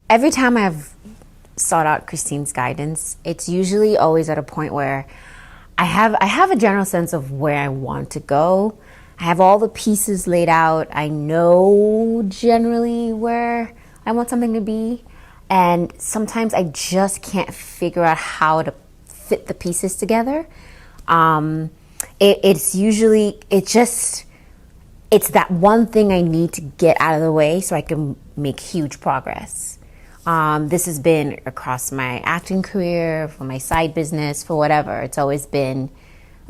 Every time I've sought out Kristine's guidance, it's usually always at a point where I have a general sense of where I want to go. I have all the pieces laid out. I know generally where I want something to be. And sometimes I just can't figure out how to fit the pieces together. It's that one thing I need to get out of the way so I can make huge progress. This has been across my acting career, for my side business, for whatever. It's always been,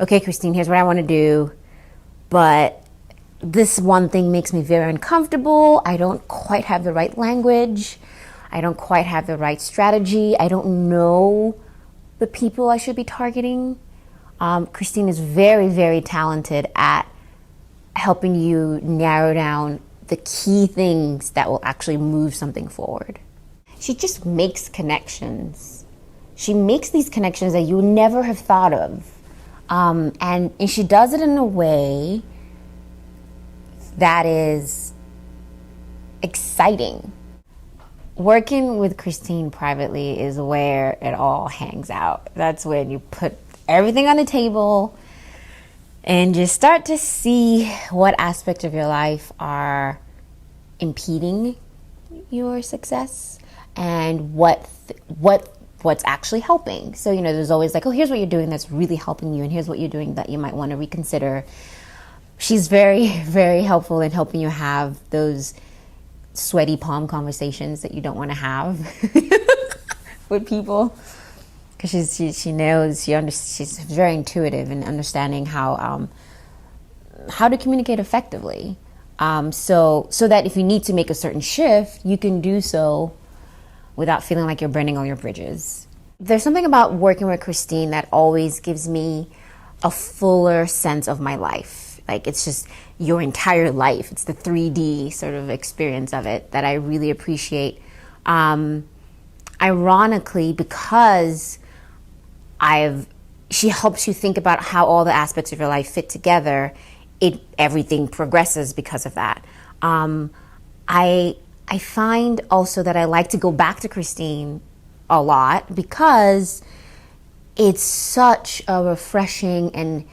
okay, Kristine, here's what I want to do. But this one thing makes me very uncomfortable. I don't quite have the right language. I don't quite have the right strategy. I don't know the people I should be targeting. Kristine is very, very talented at helping you narrow down the key things that will actually move something forward. She just makes connections. She makes these connections that you would never have thought of. And she does it in a way that is exciting. Working with Kristine privately is where it all hangs out. That's when you put everything on the table and you start to see what aspects of your life are impeding your success and what's actually helping. So, there's always like, oh, here's what you're doing that's really helping you, and here's what you're doing that you might want to reconsider. She's very, very helpful in helping you have those sweaty palm conversations that you don't want to have with people, because she knows, she's very intuitive in understanding how to communicate effectively, so that if you need to make a certain shift, you can do so without feeling like you're burning all your bridges. There's something about working with Kristine that always gives me a fuller sense of my life. Like, it's just your entire life. It's the 3D sort of experience of it that I really appreciate. Ironically, because she helps you think about how all the aspects of your life fit together, everything progresses because of that. I find also that I like to go back to Kristine a lot because it's such a refreshing and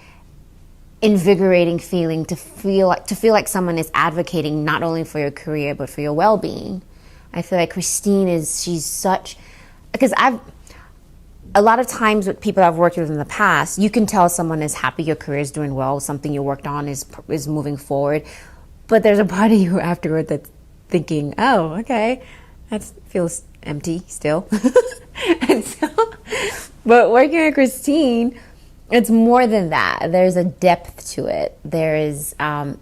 invigorating feeling to feel like someone is advocating not only for your career but for your well-being. I feel like Kristine because a lot of times with people I've worked with in the past, you can tell someone is happy, your career is doing well, something you worked on is moving forward, but there's a part of you afterward that's thinking, oh, okay, that feels empty still. But working with Kristine, it's more than that. There's a depth to it. There is,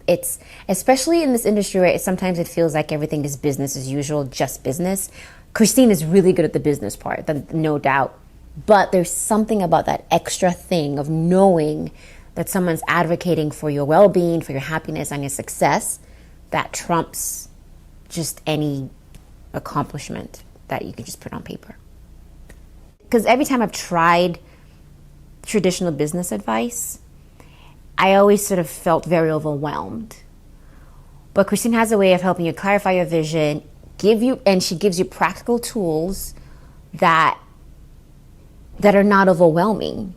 it's, especially in this industry where sometimes it feels like everything is business as usual, just business. Kristine is really good at the business part, no doubt. But there's something about that extra thing of knowing that someone's advocating for your well-being, for your happiness and your success, that trumps just any accomplishment that you can just put on paper. Because every time I've tried traditional business advice, I always sort of felt very overwhelmed. But Kristine has a way of helping you clarify your vision, and she gives you practical tools that are not overwhelming.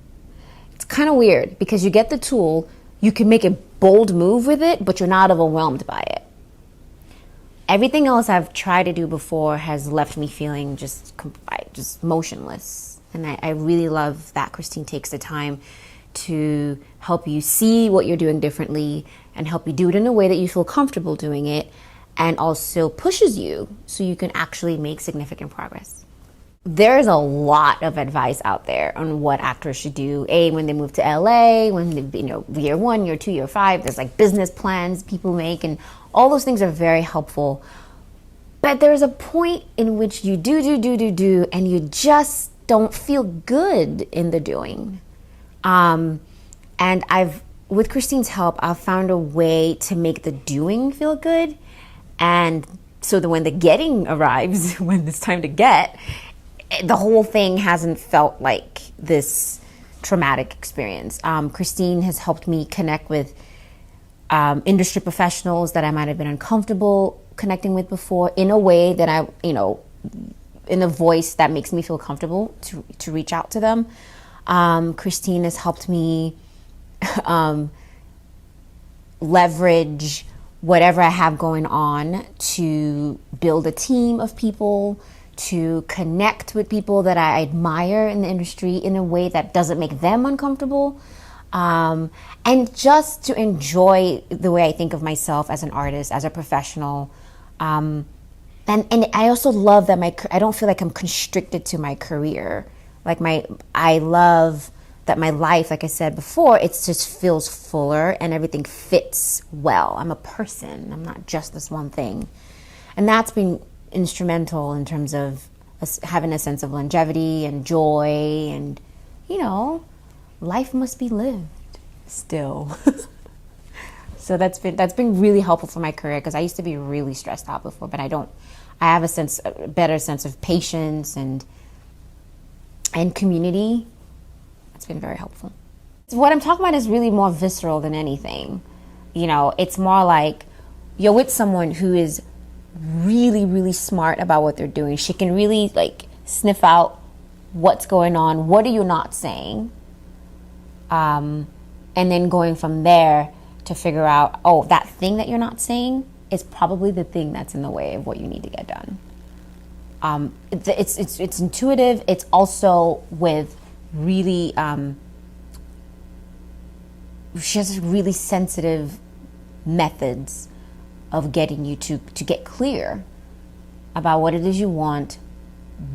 It's kind of weird because you get the tool, you can make a bold move with it, but you're not overwhelmed by it. Everything else I've tried to do before has left me feeling just motionless. And I really love that Kristine takes the time to help you see what you're doing differently and help you do it in a way that you feel comfortable doing it, and also pushes you so you can actually make significant progress. There's a lot of advice out there on what actors should do. When they move to LA, when year 1, year 2, year 5, there's like business plans people make, and all those things are very helpful. But there's a point in which you do, and you just don't feel good in the doing. And with Kristine's help, I've found a way to make the doing feel good. And so that when the getting arrives, when it's time to get, the whole thing hasn't felt like this traumatic experience. Kristine has helped me connect with industry professionals that I might have been uncomfortable connecting with before in a way that in a voice that makes me feel comfortable to reach out to them. Kristine has helped me leverage whatever I have going on to build a team of people, to connect with people that I admire in the industry in a way that doesn't make them uncomfortable, and just to enjoy the way I think of myself as an artist, as a professional. And I also love that I don't feel like I'm constricted to my career. I love that my life, like I said before, it just feels fuller and everything fits well. I'm a person. I'm not just this one thing. And that's been instrumental in terms of having a sense of longevity and joy, and, life must be lived still. So that's been really helpful for my career, because I used to be really stressed out before, but I have a better sense of patience and community. It's been very helpful. What I'm talking about is really more visceral than anything. It's more like you're with someone who is really, really smart about what they're doing. She can really sniff out what's going on. What are you not saying? And then going from there to figure out, that thing that you're not saying is probably the thing that's in the way of what you need to get done. It's intuitive. It's also with really, she has really sensitive methods of getting you to get clear about what it is you want,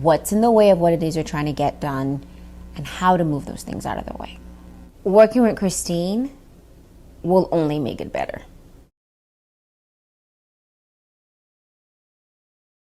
what's in the way of what it is you're trying to get done, and how to move those things out of the way. Working with Kristine will only make it better.